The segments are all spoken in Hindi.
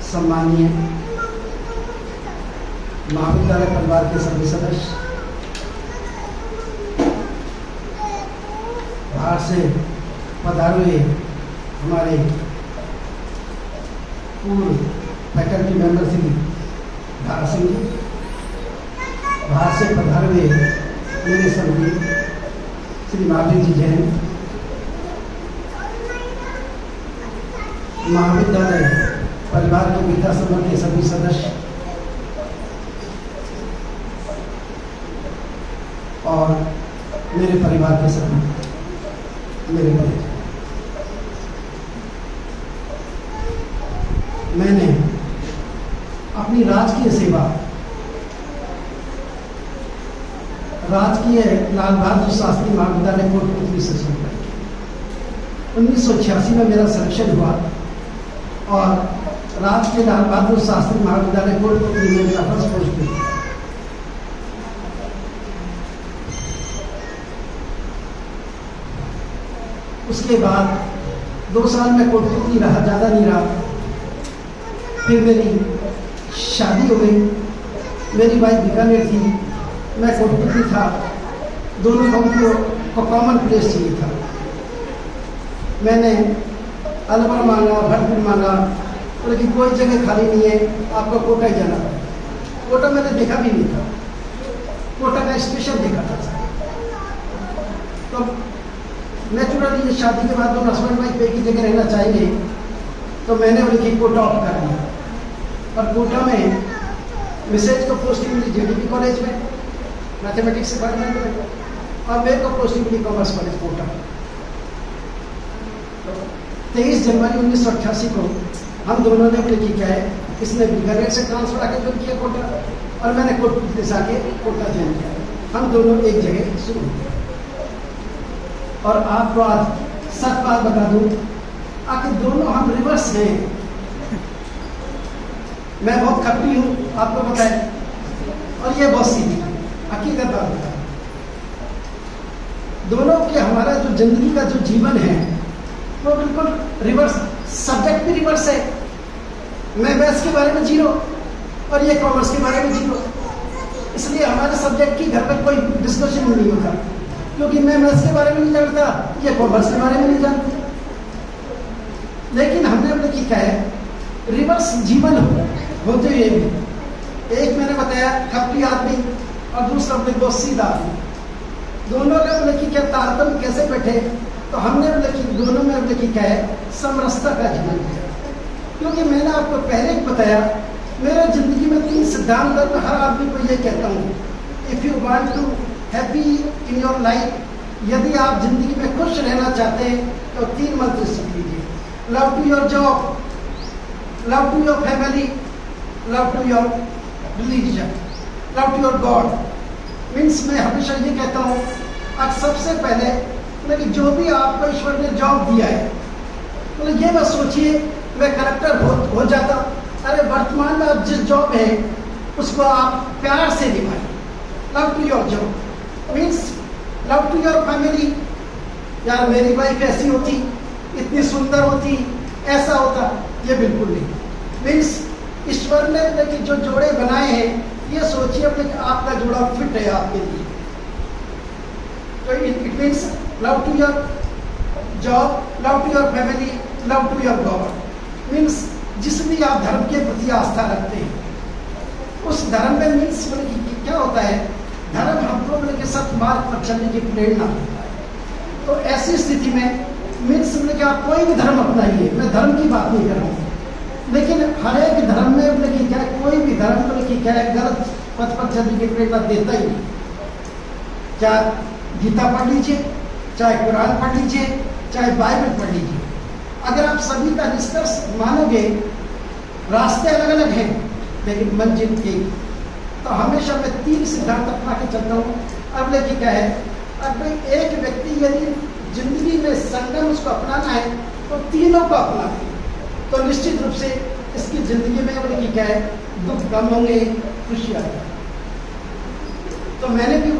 सम्मानीय महाविद्यालय परिवार के सभी सदस्य, बाहर से पधारे हुए हमारे पूर्व फैकल्टी मेंबर श्री धारा सिंह जी, बाहर से पधारे हुए मेरे सभी श्री महावीर जी जैन, महाविद्यालय परिवार के विद्या समूह के सभी सदस्य और मेरे परिवार के सभी मेरे परिवार, मैंने अपनी राजकीय सेवा राजकीय लाल बहादुर शास्त्री महाविद्यालय कोटपुतली से शुरू की। 1986 में मेरा सिलेक्शन हुआ और राजकीय लाल बहादुर शास्त्री महाविद्यालय कोटपुतली में मेरा फर्स्ट पोस्ट हुई। उसके बाद 2 साल में कोटपुतली रहा, ज़्यादा नहीं रहा। फिर मेरी शादी हो गई, मेरी वाइफ बीकानेर थी, मैं कोटपुतली था, दोनों कंपनियों को कॉमन प्लेस चाहिए था। मैंने अलवर मांगा, भरतपुर मांगा, लेकिन कोई जगह खाली नहीं है, आपको कोटा ही जाना पड़ेगा। कोटा मैंने देखा भी नहीं था, कोटा का स्टेशन देखा था। तो नेचुरली शादी के बाद दोनों हस्बैंड वाइफ एक ही जगह रहना चाहिए, तो मैंने उनकी कोटा ऑप्ट कर लिया। और कोटा में मिसेज को पोस्टिंग मिली जेडीपी कॉलेज में मैथमेटिक्स डिपार्टमेंट में, और मेरे को पोस्टिंग मिली कॉमर्स कॉलेज कोटा। 23 जनवरी 1988 को हम दोनों ने अपने क्या है, इसने बीकानेर से ट्रांसफर आके ज्वाइन किया कोटा, और मैंने कोटपुतली से आके कोटा ज्वाइन किया। हम दोनों एक जगह शुरू हुए। और आपको आज सच बात बता दूं, आखिर दोनों हम रिवर्स हैं। मैं बहुत खट्टी हूँ, आपको पता है, और ये बहुत सीधी हकीकत बात बता। दोनों के हमारा जो जिंदगी का जो जीवन है वो बिल्कुल रिवर्स, सब्जेक्ट भी रिवर्स है। मैं मैथ्स के बारे में 0 और ये कॉमर्स के बारे में 0, इसलिए हमारे सब्जेक्ट की घर पर कोई डिस्कशन नहीं होता, क्योंकि मैं मैथ्स के बारे में नहीं जानता, ये कॉमर्स के बारे में नहीं जानता। लेकिन हमने अपने क्या है, रिवर्स जीवन होते हुए भी, एक मैंने बताया खपटी आदमी और दूसरा अपने को सीधा आदमी, दोनों का अपने क्या तारतम्य कैसे बैठे, तो हमने अपने दोनों में अपने क्या है, समरसता का जीवन किया। क्योंकि मैंने आपको पहले ही बताया, मेरे जिंदगी में 3 सिद्धांत है। मैं हर आदमी को ये कहता हूँ, if you want to happy in your life, यदि आप जिंदगी में खुश रहना चाहते हैं तो 3 मंत्र सीख लीजिए। Love to your job, love to your family, love to your religion, love to your God. Means मैं हमेशा ये कहता हूँ, आज सबसे पहले मतलब जो भी आपको ईश्वर ने जॉब दिया है, मतलब ये मत सोचिए मैं करेक्टर हो जाता। अरे वर्तमान में आप जिस जॉब है उसको आप प्यार से निभाएं। Love to your job means love to your family. यार मेरी वाइफ ऐसी होती, इतनी सुंदर होती, ऐसा होता, ये बिल्कुल नहीं। मीन्स ईश्वर ने लेकिन जो जोड़े बनाए हैं, ये सोचिए अपने आपका जोड़ा फिट है आपके लिए। तो it means love to your job, love to your family, love to your God. Means जिस भी आप धर्म के प्रति आस्था रखते हैं, उस धर्म में मीन्स क्या होता है, धर्म हमको के सत्य मार्ग पर चलने की प्रेरणा देता है। तो ऐसी स्थिति में मीन्स आप कोई भी धर्म अपनाइए, मैं धर्म की बात नहीं कर रहा हूँ, लेकिन हर एक धर्म में क्या कोई भी धर्म क्या है, गलत पथ पर चलने की प्रेरणा देता ही नहीं। चाहे गीता पढ़ लीजिए, चाहे कुरान पढ़ लीजिए, चाहे बाइबल पढ़ लीजिए, अगर आप सभी का निष्कर्ष मानोगे, रास्ते अलग अलग हैं लेकिन मंजिल एक। तो हमेशा मैं 3 सिद्धांत अपना के चलता हूँ। अब लेकिन क्या है, अब एक व्यक्ति यदि जिंदगी में संगम उसको अपनाना है तो तीनों को अपनाते, तो निश्चित रूप से इसकी जिंदगी में बोले क्या है, दुख कम होंगे, खुशी आएगी। तो मैंने भी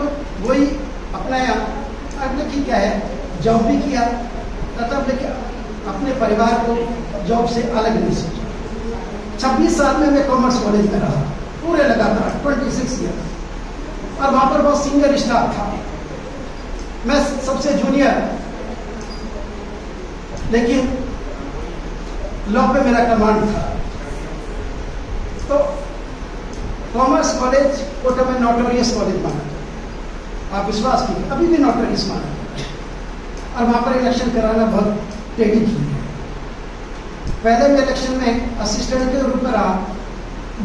वही अपनाया। अब लेकिन क्या है, जॉब भी किया, तब लेकिन अपने परिवार को जॉब से अलग नहीं सोचा। 26 साल में मैं कॉमर्स कॉलेज में रहा, पूरे लगातार 26 ईयर, और वहां पर बहुत सीनियर स्टाफ था, मैं सबसे जूनियर, लेकिन लॉ पे मेरा कमांड था। तो कॉमर्स कॉलेज कोटा में नोटोरियस कॉलेज माना जाता, आप विश्वास कीजिए अभी भी नोटोरियस माना जाता है, और वहां पर इलेक्शन कराना बहुत टेढ़ी की है। पहले मैं इलेक्शन में असिस्टेंट के रूप में रहा।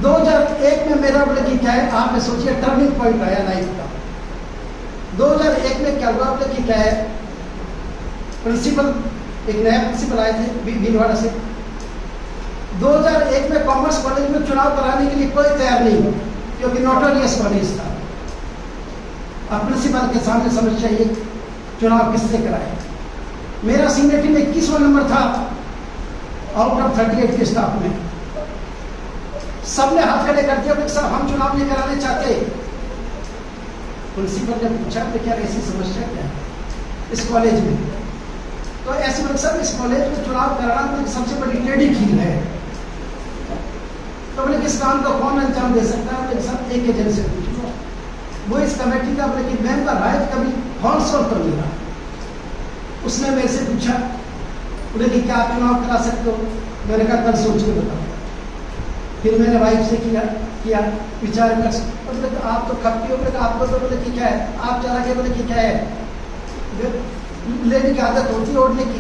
2001 में मेरा बोले कि क्या है, आप सोचिए टर्निंग पॉइंट आया लाइफ का। 2001 में क्या हुआ बोले कि क्या है, प्रिंसिपल, एक नया प्रिंसिपल आए थे भीलवाड़ा से। 2001 में कॉमर्स कॉलेज में चुनाव कराने के लिए कोई तैयार नहीं हुआ, क्योंकि नोटोरियस कॉलेज था। अब प्रिंसिपल के सामने समस्या ये, चुनाव किससे कराए। मेरा सीनियरिटी में 21वां नंबर था आउट ऑफ 38 के स्टाफ में। सबने हाथ खड़े कर दिया, साहब हम चुनाव नहीं कराने चाहते। प्रिंसिपल ने पूछा कि क्या ऐसी समस्या क्या है इस कॉलेज में। तो ऐसे मतलब सर इस कॉलेज में चुनाव कराना तो सबसे बड़ी टेढ़ी खील है। तो बोले कि इस काम को कौन अंजाम दे सकता है। बोले सर एक एजेंट से पूछो, वो इस कमेटी का बोले कि मेंबर है, कभी हॉल सॉल्व कर लिया। उसने मेरे से पूछा, बोले कि क्या आप चुनाव करा सकते हो। मैंने कहा कल सोच के बताओ। फिर मैंने वाइफ से किया विचार कर, बोले आप तो खपती हो, बोले आपको तो बोले कि क्या है, आप चला के बोले कि क्या है, लेने की आदत होती है ओढ़ने की।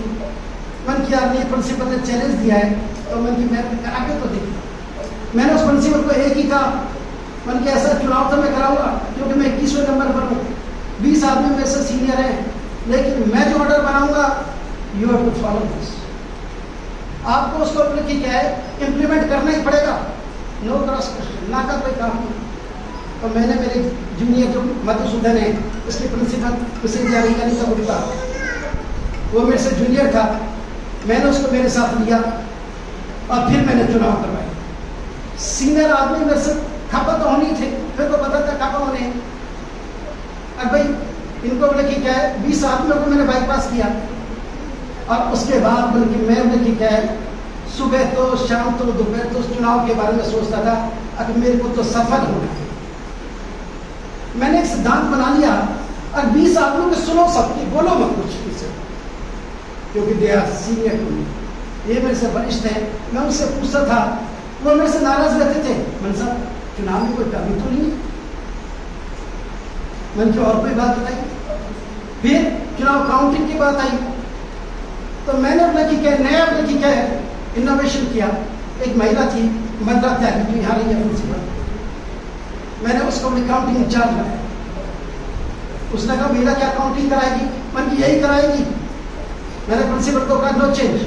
मन किया नहीं, प्रिंसिपल ने चैलेंज दिया है तो मन की मैं आगे तो देखी। मैंने उस प्रिंसिपल को एक ही कहा, मन की ऐसा चुनाव तो मैं कराऊंगा क्योंकि मैं 21वें नंबर पर हूँ, 20 आदमी मेरे से सीनियर है, लेकिन मैं जो ऑर्डर बनाऊंगा you have to follow this. आपको उसको अपने की क्या है इम्प्लीमेंट करना ही पड़ेगा, नो क्रॉस क्वेश्चन, ना का कोई काम नहीं। तो मैंने मेरे जूनियर जो मधुसूदन है, उसके प्रिंसिपल विश्वविद्यालय का उड़ता, वो मेरे से जूनियर था, मैंने उसको मेरे साथ लिया और फिर मैंने चुनाव करवाया। सीनियर आदमी मेरे से खपा तो होनी थे, फिर को पता था खपा होने। अब भाई इनको बोले कि क्या है, 20 आदमियों को मैंने बाईपास किया, और उसके बाद बोले कि मैं बोले कि क्या है, सुबह तो शाम तो दोपहर तो चुनाव के बारे में सोचता था, अगर मेरे को तो सफल होना है। मैंने एक सिद्धांत बना लिया, और 20 आदमियों को सुनो सबकी, बोलो मत कुछ किसी, क्योंकि they are senior to me, ये मेरे से वरिष्ठ है। मैं उनसे पूछता था, वो मेरे से नाराज रहते थे, मन साहब चुनाव में कोई कमी तो नहीं है। मन की और कोई बात बताई। फिर चुनाव काउंटिंग की बात आई, तो मैंने अपना की क्या नया अपना की क्या है इनोवेशन किया। एक महिला थी मद्रा त्यागी, जो यहाँ रही है प्रिंसिपल, मैंने उसको अपनी काउंटिंग इंचार्ज बनाया। उसने कहा महिला क्या काउंटिंग कराएगी, मन की यही कराएगी। मैंने प्रिंसिपल को कहा नो चेंज,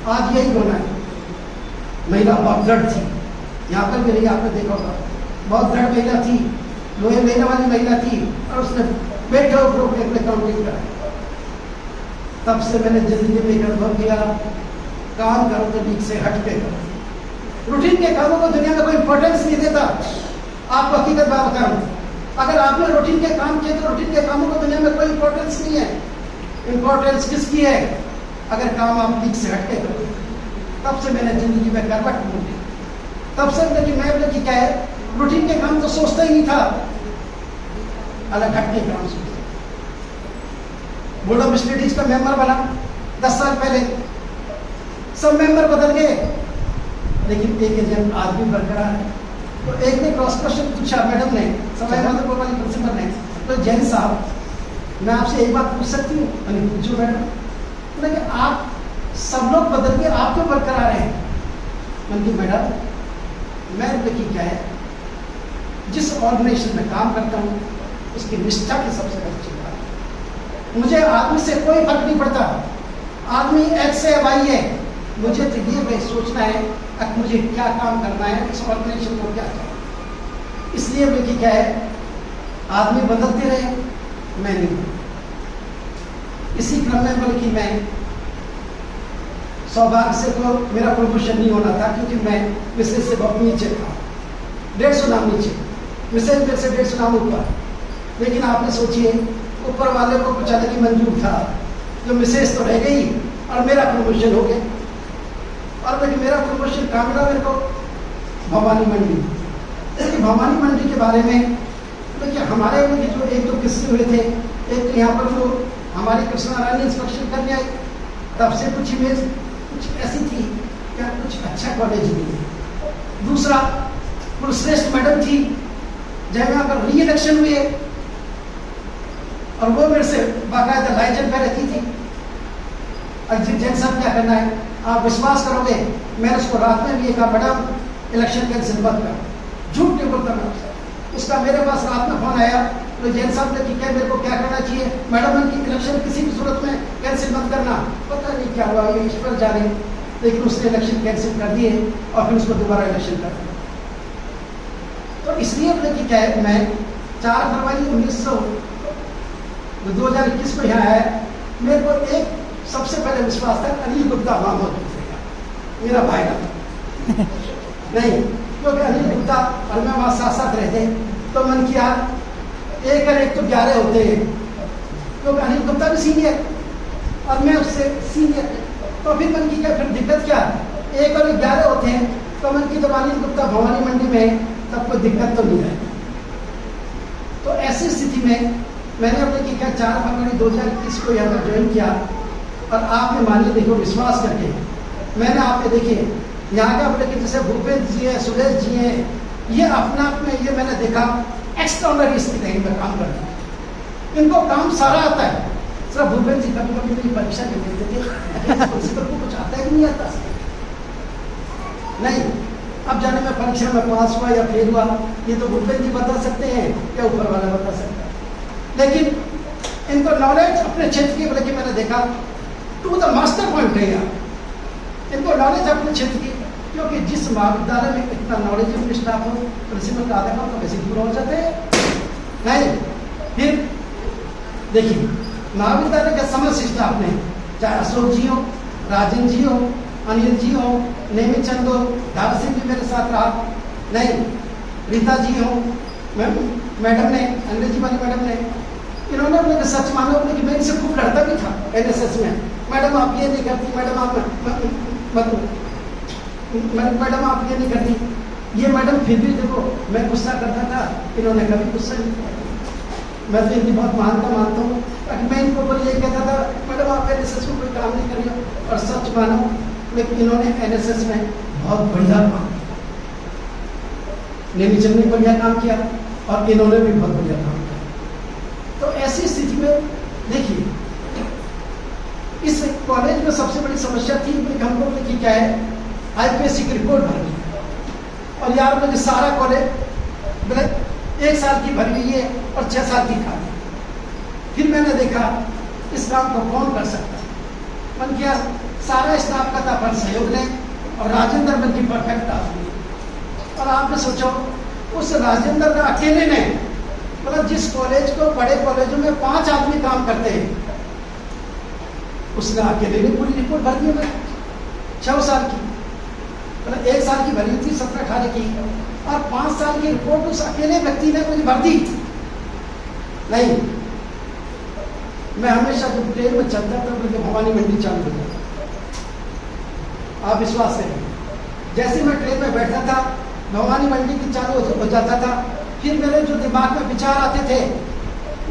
आज यही होना है। महिला बहुत दृढ़ थी, यहाँ पर भी रही, आपने देखा होगा, बहुत दृढ़ महिला थी, लोहे लेने वाली महिला थी, और उसने बैठे होकर अपने काउंटिंग कराई। तब से मैंने जिंदगी में एक अनुभव किया, काम करो तो ठीक से हट के करो। रूटीन के कामों को दुनिया में कोई इंपॉर्टेंस नहीं देता। आपको हकीकत बात बता रहा हूं, अगर आपने रूटीन के काम किए तो रूटीन के कामों को दुनिया में कोई इंपॉर्टेंस नहीं है। इंपॉर्टेंस किसकी है, अगर काम आप ठीक से हट के करो। तब से मैंने जिंदगी में करवट मोड़ी, तब से मैं क्या है रूटीन के काम तो सोचता ही नहीं था, अलग हट के काम सोचता। बोर्ड ऑफ स्टडीज का मेंबर बना 10 साल पहले, सब मेंबर बदल गए, लेकिन एक एजेंट आज भी बरकरार है। तो एक ने क्रॉस क्वेश्चन पूछा मैडम ने, सवाई माधोपुर वाली प्रिंसिपल ने, तो जैन साहब मैं आपसे एक बात पूछ सकती हूँ। मैंने पूछो मैडम। बोले कि आप सब लोग बदल के आप क्यों बरकरार हैं। मैंने मैडम मैं देखिए क्या है, जिस ऑर्गेनाइजेशन में काम करता हूँ उसकी निष्ठा की सबसे बड़ी चिंता है। मुझे आदमी से कोई फर्क नहीं पड़ता, आदमी एक्स है वाई है, मुझे तो ये भाई सोचना है कि मुझे क्या काम करना है, इस ऑर्गेनाइजेशन को क्या करना। इसलिए देखिए क्या है, आदमी बदलते रहे, मैं नहीं। इसी क्रम में बल्कि मैं सौभाग्य से तो मेरा प्रमोशन नहीं होना था, क्योंकि मैं विशेष से बहुत नीचे था, 150 नाम नीचे, विशेष मेरे से 150 नाम ऊपर। लेकिन आपने सोचिए ऊपर वाले को कुछ अलग ही मंजूर था, जो विशेष तो रह गई और मेरा प्रमोशन हो गया। और देखिए मेरा प्रमोशन काम मिला मेरे को भवानी मंडी। देखिए भवानी मंडी के बारे में देखिए हमारे में जो एक दो किस्से हुए थे। एक तो यहाँ पर जो हमारी कृष्णारायण इंस्पेक्शन करने आई, तब से कुछ इमेज कुछ ऐसी थी क्या कुछ अच्छा कॉलेज नहीं है। दूसरा कुलश्रेष्ठ मैडम थी, जब यहाँ पर री इलेक्शन हुए और वो मेरे से बाकायदा लाइजन पे रहती थी, अजीत जैन साहब क्या करना है, आप विश्वास करोगे मैंने उसको रात में भी कहा मैडम इलेक्शन कैंसिल मत कर, झूठ नहीं बोलता मैं उससे। उसका मेरे पास रात में फोन आया तो जैन साहब ने कि क्या मेरे को क्या करना चाहिए, मैडम की इलेक्शन किसी भी सूरत में कैंसिल मत करना। पता नहीं क्या हुआ, ये ईश्वर जाने, लेकिन उसने इलेक्शन कैंसिल कर दिए और फिर उसको दोबारा इलेक्शन कर दिया। तो इसलिए कि क्या है, मैं 4 फरवरी 2021 को यहाँ आया, मेरे को एक सबसे पहले विश्वास था अनिल गुप्ता वहाँ मौजूद मेरा भाई था नहीं, क्योंकि अनिल गुप्ता और मैं वहाँ साथ साथ रहते, तो मन किया एक और एक तो 11 होते हैं, क्योंकि अनिल गुप्ता भी सीनियर और मैं उससे सीनियर, तो फिर मन की क्या फिर दिक्कत क्या, एक और 11 होते हैं, तो मन की जब अनिल गुप्ता भवानी मंडी में तब कोई दिक्कत तो नहीं है। तो ऐसी स्थिति में मैंने अपने क्या 4 फरवरी 2021 को यहाँ पर ज्वाइन किया और आपने मानिए देखो विश्वास करके मैंने आपने देखिए यहाँ का अपने जैसे भूपेंद्र जी है, सुरेश जी हैं, ये अपना आप में ये मैंने देखा एक्स्ट्राऑर्डिनरी स्थिति में काम करते हैं, इनको काम सारा आता है। सिर्फ भूपेंद्र जी कभी कभी मेरी परीक्षा नहीं देते थे, को कुछ आता है कि नहीं आता नहीं, अब जाने में परीक्षा में पास हुआ या फेल हुआ ये तो भूपेंद्र जी बता सकते हैं या ऊपर वाला बता सकता है, लेकिन इनको नॉलेज अपने क्षेत्र की बल्कि मैंने देखा टू द मास्टर पॉइंट है यार, इनको नॉलेज अपने क्षेत्र की, क्योंकि जिस महाविद्यालय में इतना नॉलेजेबल स्टाफ हो प्रिंसिपल का आधा काम तो वैसे पूरा हो जाते हैं नहीं। फिर देखिए महाविद्यालय के समस्त स्टाफ ने, चाहे अशोक जी हो, राजन जी हो, अनिल जी हो, नेमी चंद हो, धारा सिंह भी मेरे साथ रहा नहीं, रीता जी हो, मैडम ने अंग्रेजी वाली मैडम ने, इन्होंने अपने सच माना कि मैं इनसे खूब लड़ता भी था एनएसएस में, मैडम आप ये नहीं करती, मैडम आप मैडम आप ये नहीं करती, ये मैडम फिर भी देखो मैं गुस्सा करता था, इन्होंने कभी गुस्सा नहीं किया। मैं तो इनकी बहुत मानता हूँ, मैं इनको बोल ये कहता था मैडम आप एनएसएस में कोई काम नहीं करिए, और सच मानो लेकिन इन्होंने एनएसएस में बहुत बढ़िया काम किया, नेमीचंद ने बढ़िया काम किया और इन्होंने भी बहुत बढ़िया काम किया। तो ऐसी स्थिति में देखिए इस कॉलेज में सबसे बड़ी समस्या थी कि हमको देखिए क्या है, आईपीएससी की रिपोर्ट भरनी और यार मुझे सारा कॉलेज 1 साल की भरी हुई है और 6 साल की खाली। फिर मैंने देखा इस काम को कौन कर सकता है, मन किया सारा स्टाफ का था पर सहयोग ने और राजेंद्र बन की परफेक्ट आदमी, और आपने सोचो उस राजेंद्र ने अकेले ने मतलब जिस कॉलेज को बड़े कॉलेजों में 5 आदमी काम करते हैं, उसने अकेले ने पूरी रिपोर्ट भर दी है 6 साल की, मतलब 1 साल की भरी थी 17-18 की और 5 साल की रिपोर्ट उस अकेले व्यक्ति ने मुझे भर दी नहीं। मैं हमेशा जब ट्रेन में चलता था मुझे भवानी मंडी चालू हो जाता, आप विश्वास करें, जैसे मैं ट्रेन में बैठा था भवानी मंडी की चालू हो जाता था। फिर मेरे जो दिमाग में विचार आते थे,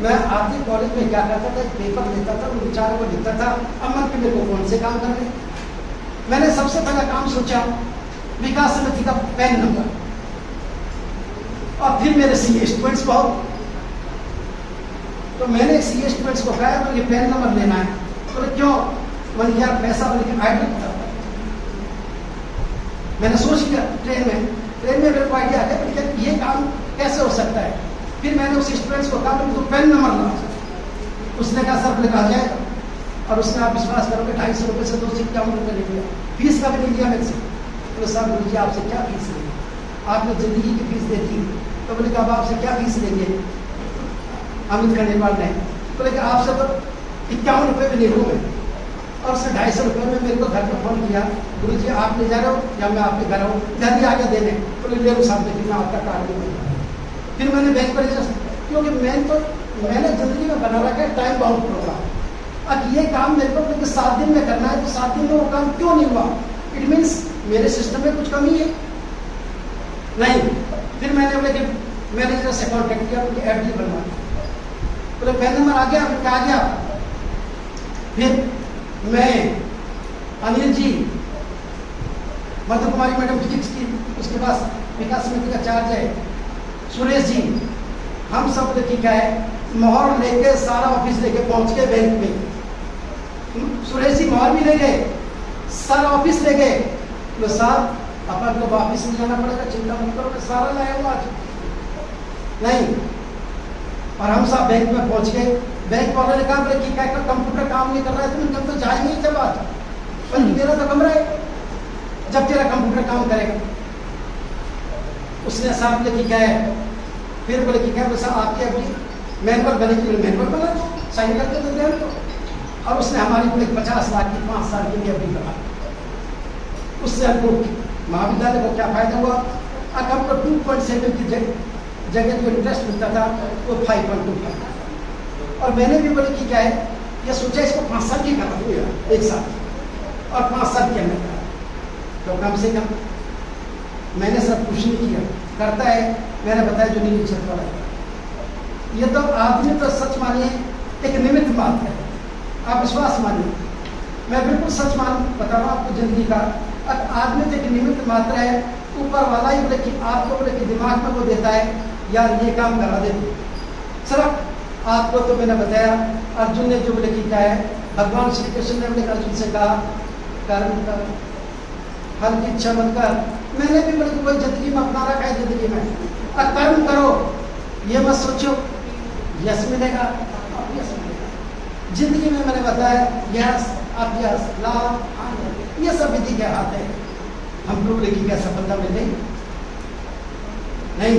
मैं आते कॉलेज में क्या करता था, पेपर लेता था, उन विचारों को लिखता था, अमन के मेरे को कौन से काम करने। मैंने सबसे पहला काम सोचा विकास समिति का पैन नंबर, और फिर मेरे सीए स्टूडेंट्स बहुत, तो मैंने सीए स्टूडेंट्स को कहा तो ये पैन नंबर लेना है, बोले क्यों, मैंने यार पैसा बोले आईडी बता। मैंने सोच लिया ट्रेन में मेरे को आइडिया है ये काम कैसे हो सकता है। फिर मैंने उस स्टूडेंट्स को कहा तो पेन नंबर ला, उसने कहा सर बोले कहा जाएगा, और उसने आप विश्वास करोगे 250 रुपये से 251 रुपये ले लिया, फीस का भी नहीं लिया मेरे से। बोले साहब गुरु जी आपसे क्या फीस लेंगे, आपने जिंदगी की फीस दे दी, तो बोले कहा आपसे क्या फीस लेंगे अमित खंडेलवाल ने, बोले कि आपसे तो 51 रुपये भी नहीं लूँ मैं, और उसने 250 रुपये में मेरे को घर पर फोन किया, गुरु जी आप ले जा रहे हो या मैं आपके घर आऊँ, घर ही आके देने, बोले ले लो साहब लेकिन मैं आपका कार्ड नहीं मिला। फिर मैंने बैंक पर, क्योंकि मैंने जिंदगी में बना रखा है टाइम बाउंड प्रोग्राम, अब ये काम मेरे को 7 दिन में करना है, तो 7 दिन में वो काम क्यों नहीं हुआ, इट मीन्स मेरे सिस्टम में कुछ कमी है। नहीं, फिर मैंने बोले कि मैनेजर से कॉन्टेक्ट किया, उनकी एफडी बनवा, बोले पैन नंबर आ गया, फिर आ गया। फिर मैं, अनिल जी, मधु कुमारी मैडम फिजिक्स की, उसके पास विकास समिति का चार्ज है, सुरेश जी, हम सब देखिए क्या है, मोहर लेके सारा ऑफिस लेके पहुंच गए बैंक में। सुरेश जी मोहर भी ले गए, सारा ऑफिस ले गए। तो साहब अपन को वापिस नहीं जाना पड़ेगा, चिंता मत करो, मैं सारा लाया हूँ आज। नहीं, और हम सब बैंक में पहुंच गए। बैंक वाले ने कहा कि क्या कंप्यूटर काम नहीं कर रहा है, तुम तो जाएंगे जब आज, पर मेरा तो कमरा है, जब तेरा कंप्यूटर काम करेगा। उसने साहब ने क्या है, फिर बोले कि क्या साहब आपकी अभी मैनुअल बनेगी, मैनुअल बना दो, साइन करके दे दें तो। और उसने हमारी पूरे 50 लाख की 5 साल के लिए अभी करा। उससे हमको महाविद्यालय को क्या फायदा हुआ, अब हमको 2.7 की जगह जो इंटरेस्ट मिलता था वो 5.25। और मैंने भी बोले कि क्या है, ये सोचा इसको 5 साल की करा दूँ यार, एक साल, और 5 साल के अंदर करा, तो कम से कम मैंने सब कुछ नहीं किया, करता है मैंने बताया जो नीली छत वाला है। ये तो आदमी तो सच मानिए एक निमित्त मात्र है, आप विश्वास मानिए, मैं बिल्कुल सच बता रहा हूँ आपको जिंदगी का। आदमी तो एक निमित्त मात्र है, ऊपर वाला ही बोले कि आपको बोले कि दिमाग में वो देता है यार ये काम करा दे। सिर्फ आपको तो मैंने बताया, अर्जुन ने जो बोले कि क्या है, भगवान श्री कृष्ण ने बोले अर्जुन से कहा कर्म कर, फल की इच्छा मत कर। मैंने भी बोले कोई जिंदगी में अपना रखा है, जिंदगी में और कर्म करो, ये मत सोचो यश मिलेगा, यश मिलेगा। जिंदगी में मैंने बताया यश अभ्यास लाभ ये सब विधि के हाथ है। हम लोग लेकिन क्या सफलता मिल गई नहीं।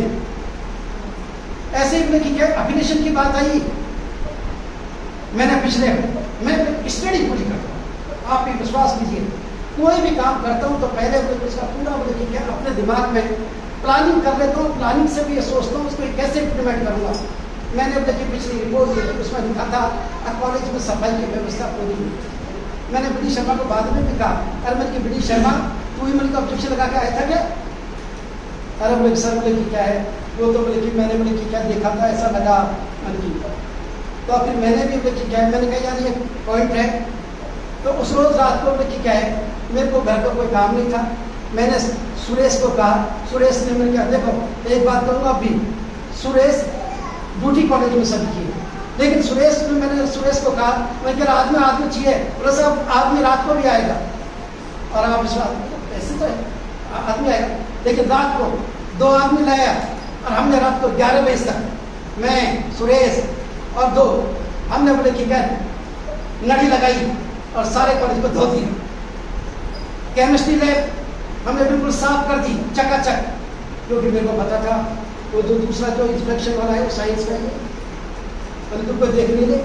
ऐसे ही लेकिन क्या अभिनेशन की बात आई, मैंने पिछले मैं स्टडी पूरी करता हूँ, आप भी विश्वास कीजिए, कोई भी काम करता हूँ तो पहले उसका पूरा लेकिन क्या अपने दिमाग में प्लानिंग कर लेता हूँ, प्लानिंग से भी ये सोचता हूँ उसको कैसे इम्प्लीमेंट करूँगा। मैंने देखिए पिछली रिपोर्ट दी उसमें लिखा था कॉलेज में सफाई की व्यवस्था पूरी हुई। मैंने बी डी शर्मा को बाद में भी कहा, अरे मैंने बी डी शर्मा तू ही मेरे को ऑब्जेक्शन लगा के आया था क्या? अरे बोले सर बोले कि क्या है, वो तो बोले कि मैंने बोले कि क्या देखा था ऐसा लगा मन की। तो फिर मैंने भी बोले कि क्या है, मैंने कहा यार ये पॉइंट है। तो उस रोज रात को बोले कि क्या है, मेरे को घर का कोई काम नहीं था, मैंने सुरेश को कहा, सुरेश ने मैंने कहा देखो एक बात करूँगा अभी, सुरेश ब्यूटी कॉलेज में सब किए, लेकिन सुरेश में मैंने सुरेश को कहा मैं कह आदमी आदमी चाहिए, बोले साहब आदमी रात को भी आएगा। और आप विश्वास ऐसे तो आदमी आएगा, लेकिन रात को 2 आदमी लाया और हमने रात को 11 बजे तक मैं सुरेश और 2 हमने बोले कि क्या नड़ी लगाई और सारे कॉलेज को धो दिया। केमिस्ट्री लैब हमने बिल्कुल साफ कर दी चकाचक, क्योंकि मेरे को पता था वो जो दूसरा जो इंस्पेक्शन वाला है वो साइंस का है, परंतु कोई देख नहीं ले।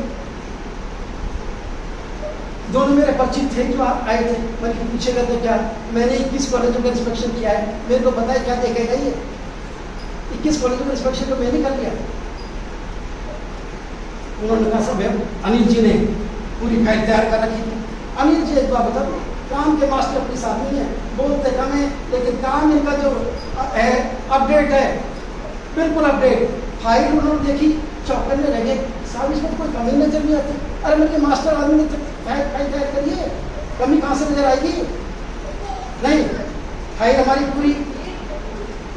दोनों मेरे परिचित थे जो आए थे, मैंने पूछेगा तो क्या, मैंने 21 कॉलेजों का इंस्पेक्शन किया है, मेरे को पता है क्या देखेगा ये 21 कॉलेजों का इंस्पेक्शन तो मैंने कर लिया। उन्होंने कहा सब अनिल जी ने पूरी फाइल तैयार कर रखी थी। अनिल जी एक बार बताओ, काम के मास्टर अपने साथ नहीं है, बोलते कम है लेकिन काम इनका जो है अपडेट है, बिल्कुल अपडेट। फाइल उन्होंने देखी चौकन में रह गए, साहब इसमें कोई कमी नजर नहीं आती। अरे मेरे मास्टर आदमी ने फाइल तैयार करिए, कमी कहाँ से नजर आएगी? नहीं, फाइल हमारी पूरी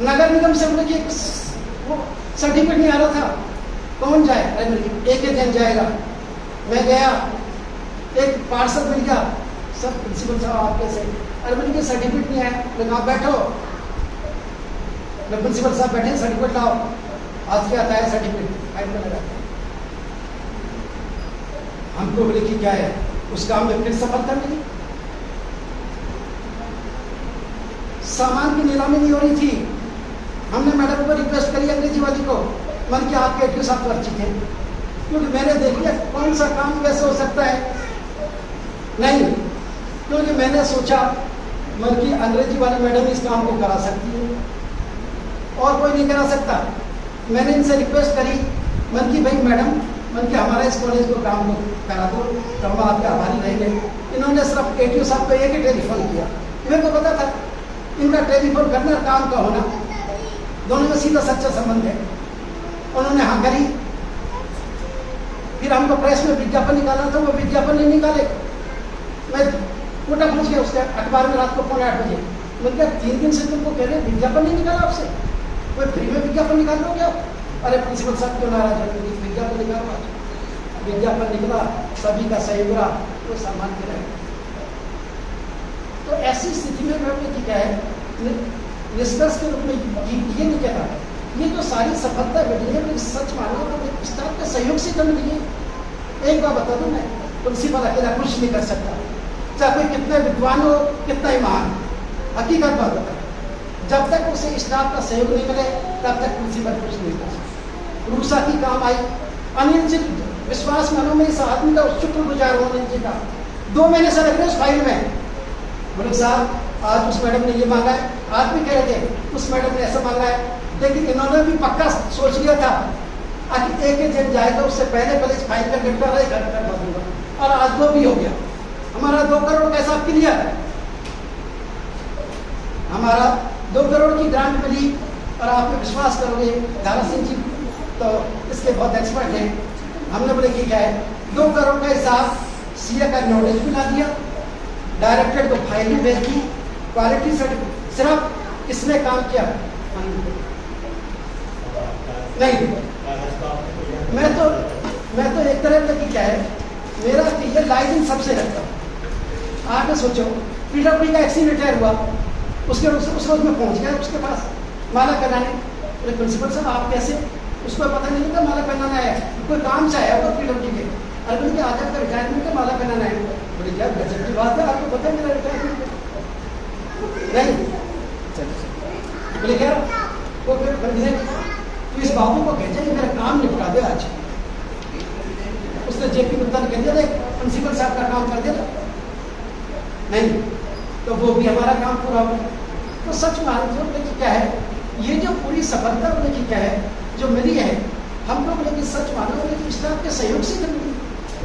नगर निगम से बोले कि वो सर्टिफिकेट नहीं आ रहा था, कौन जाए? अरे मेरे एक दिन जाएगा। मैं गया, एक पार्सल मिल गया, सर प्रिंसिपल साहब आप कैसे? अरे मैंने सर्टिफिकेट नहीं आया, लेकिन आप बैठो। प्रिंसिपल साहब बैठे, सर्टिफिकेट लाओ। आज क्या आता है सर्टिफिकेट फाइल में लगा। हमको बोले कि क्या है, उस काम में फिर सफलता मिली। सामान की नीलामी नहीं हो रही थी, हमने मैडम को रिक्वेस्ट करी अंग्रेजी वाली को, मन की आपके एटीओ साहब परिचित थे, क्योंकि मैंने देख लिया कौन सा काम कैसे हो सकता है। नहीं, क्योंकि मैंने सोचा मन की अंग्रेजी वाली मैडम इस काम को करा सकती है और कोई नहीं करा सकता। मैंने इनसे रिक्वेस्ट करी मन की भाई मैडम, मन की हमारा इस कॉलेज को काम को करा दो, तो हम आपके आभारी रहेंगे। इन्होंने सिर्फ एटीओ साहब को एक ही टेलीफोन किया। मेरे को पता था इनका टेलीफोन करना काम का होना, दोनों में सीधा सच्चा संबंध है। उन्होंने हाँ करी, फिर हमको प्रेस में विज्ञापन निकालना था, वो विज्ञापन नहीं निकाले। मैं कोटा पहुंच गया उसके अखबार में रात को 7:45 बजे। मैंने कहा 3 दिन से तुमको कह रहे हैं विज्ञापन नहीं निकाला आपसे, कोई फ्री में विज्ञापन निकाल लो क्या? अरे प्रिंसिपल साहब क्यों नाराज है, विज्ञापन निकालो। विज्ञापन निकला, सभी का सहयोग रहा, वो सामान्य रहे। तो ऐसी स्थिति में मैं क्या है निष्कर्ष के रूप में ये नहीं कहता, ये जो सारी सफलता मिली है मुझे सच मानो तो स्टाफ के सहयोग से तो मिली है। एक बात बता दूं, मैं प्रिंसिपल अकेला कुछ नहीं कर सकता, चाहे कोई कितना विद्वान हो, कितना ही महान। हकीकत बात बता, जब तक उसे स्टाफ का सहयोग नहीं मिले तब तक प्रिंसिपल कुछ नहीं कर सकता। रूसा की काम आई, अनिल जी विश्वास मानो में इस आदमी का शुक्रगुजार हो, अनिल जी का 2 महीने से लग रहे उस फाइल में। बोले साहब आज उस मैडम ने ये मांगा है, आज भी कह रहे थे उस मैडम ने ऐसा मांगा है, लेकिन इन्होंने भी पक्का सोच लिया था कि एक दिन जाएगा उससे पहले इस फाइल का निपटारा ही करवा दूंगा, और आज वो भी हो गया। हमारा 2 करोड़ का हिसाब क्लियर है, हमारा 2 करोड़ की ग्रांट मिली। और आप विश्वास करोगे धारा सिंह जी तो इसके बहुत एक्सपर्ट हैं। हमने बोले कि क्या है 2 करोड़ का हिसाब, सीए का नोटिस भी ला दिया, डायरेक्टर को फाइल भी भेज दी, क्वालिटी सर्टिफिकेट, सिर्फ इसने काम किया नहीं। मैं तो एक तरह तक क्या है मेरा ये लाइसेंस सबसे रखता हूँ। आगे सोचो पीडब्ल्यूडी का एक्सीडेंट रिटायर हुआ, उसके उस रोज में पहुंच गया उसके पास माला पहनाने। प्रिंसिपल साहब आप कैसे, उसको पता नहीं था माला पहनाना है, कोई काम से आया वो पीडब्ल्यूडी के। अरे बोले आज आपका रिटायरमेंट का माला पहनाना है। बोले क्या गजब की बात है, आपको पता है मेरा रिटायरमेंट नहीं? बोले क्या वो फिर तो इस बाबू को कहते हैं मेरा काम निपटा दे आज। उसने जेपी गुप्ता ने कह दिया प्रिंसिपल साहब का काम कर दिया नहीं, तो वो भी हमारा काम पूरा हो। तो सच मानते हो क्या है ये जो पूरी सफलता उन्हें की क्या है जो मिली है, हम लोग लेकिन सच मानो लेकिन स्टाफ के सहयोग से मिली।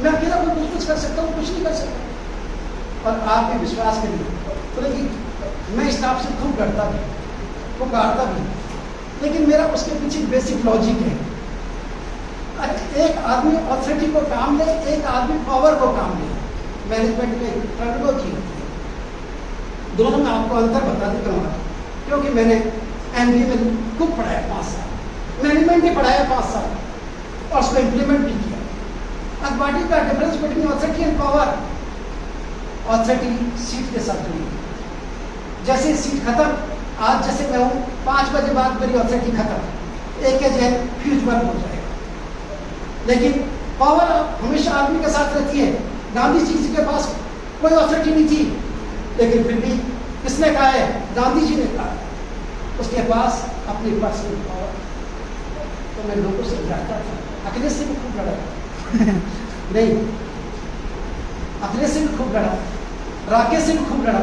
मैं अकेला कोई कुछ कर सकता हूँ, कुछ नहीं कर सकता। और आप भी विश्वास करिए तो लेकिन मैं स्टाफ से खूब डरता भी, वो गाड़ता भी, लेकिन मेरा उसके पीछे बेसिक लॉजिक है। एक आदमी ऑथोरिटी को काम ले, एक आदमी पावर को काम ले। मैनेजमेंट में टर्मिनोलॉजी होती है, दोनों में आपको अंतर बता देता हूँ। क्योंकि मैंने MBA में खूब पढ़ाया 5 साल, मैनेजमेंट भी पढ़ाया 5 साल और उसको इम्प्लीमेंट भी किया। अब what is the difference between authority and power? Authority seat के साथ जुड़ी, जैसे सीट खत्म, आज जैसे मैं हूँ 5 बजे बाद मेरी ऑथोरिटी खत्म, एक के जैन फ्यूज बंद हो जाएगा। लेकिन पावर हमेशा आदमी के साथ रहती है। गांधी जी के पास कोई ऑथोरिटी नहीं थी, लेकिन फिर भी किसने कहा है? गांधी जी ने कहा उसके पास अपनी पर्सनल पावर। तो मैं लोगों से डरता था, अखिलेश से भी खूब लड़ा नहीं, अखिलेश से भी खूब लड़ा, राकेश से भी खूब लड़ा।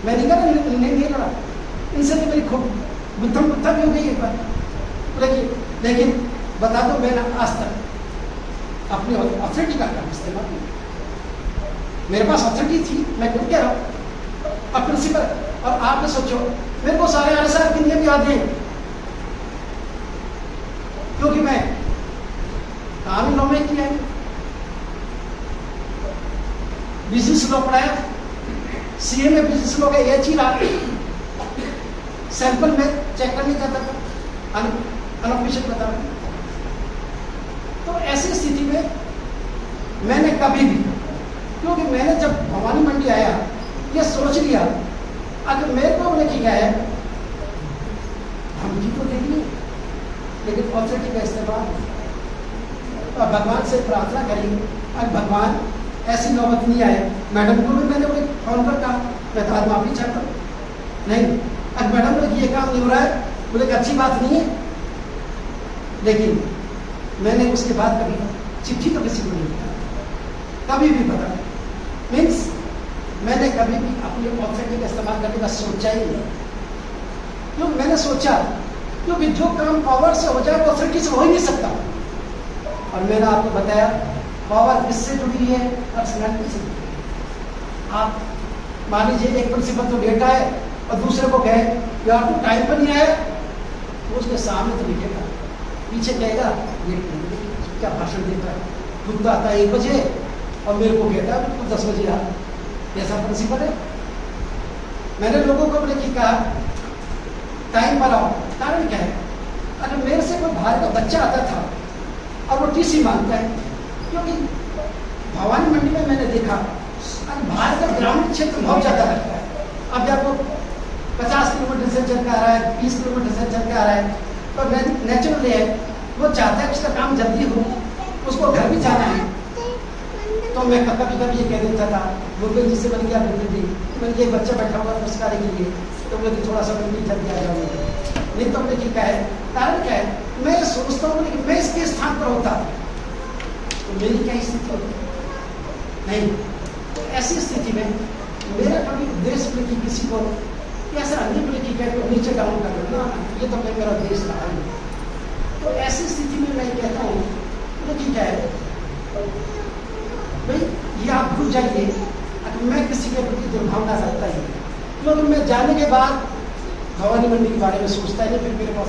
मैं नहीं कहा नहीं लड़ा, इनसे तो मेरी खूब गुत्था भी हो गई एक बार। लेकिन बता दो मैंने आज तक अपनी ऑथोरिटी का काम इस्तेमाल किया। मेरे पास ऑथोरिटी थी, मैं क्यों कह रहा हूँ। अब प्रिंसिपल और आप भी सोचो, मेरे को सारे RSR के नियम याद हैं क्योंकि मैं काम लॉ में किया है, बिजनेस लॉ पढ़ाया, CA में बिजनेस लॉ का AH ही रहा, सैंपल में चेक करने जाता था, अनऑफिशियल बता रहा। तो ऐसी स्थिति में मैंने कभी भी, क्योंकि मैंने जब भवानी मंडी आया ये सोच लिया अगर मेरे को लेके गया है हम जी को देख लिए, लेकिन ऑथोरिटी का इस्तेमाल और भगवान से प्रार्थना करी अगर भगवान ऐसी नौबत नहीं आए। मैडम को भी मैंने फोन पर कहा मैं तो आज माफी चाहता हूँ, नहीं अगर मैडम बोले ये काम नहीं हो रहा है, बोले कि अच्छी बात नहीं है, लेकिन मैंने उसके बाद कभी चिट्ठी तो किसी को नहीं लिखा, कभी भी पता मीन्स मैंने कभी भी अपनी ऑथोरिटी का इस्तेमाल करने का सोचा ही नहीं। क्यों मैंने सोचा? क्योंकि जो काम पावर से हो जाए वो ऑथोरिटी से हो ही नहीं सकता। और मैंने आपको बताया पावर किससे जुड़ी है? पर्सनैलिटी से जुड़ी है। आप मान लीजिए एक प्रिंसिपल तो लेट आए और दूसरे को कहे यार तू टाइम पर नहीं आया, वो उसके सामने तो लिखेगा, पीछे कहेगा ये क्या भाषण देता है, खुद तो आता है 1 बजे और मेरे को कहता है बिल्कुल 10 बजे आ। कैसा प्रिंसिपल है? मैंने लोगों को बोले कि कहा टाइम पर आओ, कारण क्या है? अगर मेरे से कोई बाहर का बच्चा आता था और वो टीसी मांगता है, क्योंकि भवानी मंडी में मैंने देखा बाहर का ग्रामीण क्षेत्र बहुत ज़्यादा लगता है। अब जब वो 50 किलोमीटर से चल के आ रहा है, 20 किलोमीटर से चल के आ रहा है, तो नेचुरल है वो चाहता है उसका काम जल्दी हो, उसको घर भी जाना है। तो मैं कभी कभी ये कह देता था गुरबेल जी से, बन गया गुरबेल जी मैंने ये बच्चा बैठा हुआ पुरस्कार के लिए, तो बोले थोड़ा सा मैं जल्दी आ जाऊँगा। नहीं तो देखिए क्या है, कारण क्या है? मैं सोचता हूँ कि मैं इसके स्थान पर होता तो मेरी क्या स्थिति होती? नहीं। तो ऐसी स्थिति में मेरा कभी उद्देश्य बोले कि किसी को ऐसा अन्य बोले कि क्या को नीचे डाउन कर देना, ये तो मैं मेरा उद्देश्य रहा नहीं। तो ऐसी स्थिति में मैं कहता हूँ बोले कि क्या है भाई, ये आप भूल जाइए अगर मैं किसी के प्रति दुर्भावना रखता ही, क्योंकि मैं जाने के बाद भवानी मंडी के बारे में सोचता है, फिर मेरे पास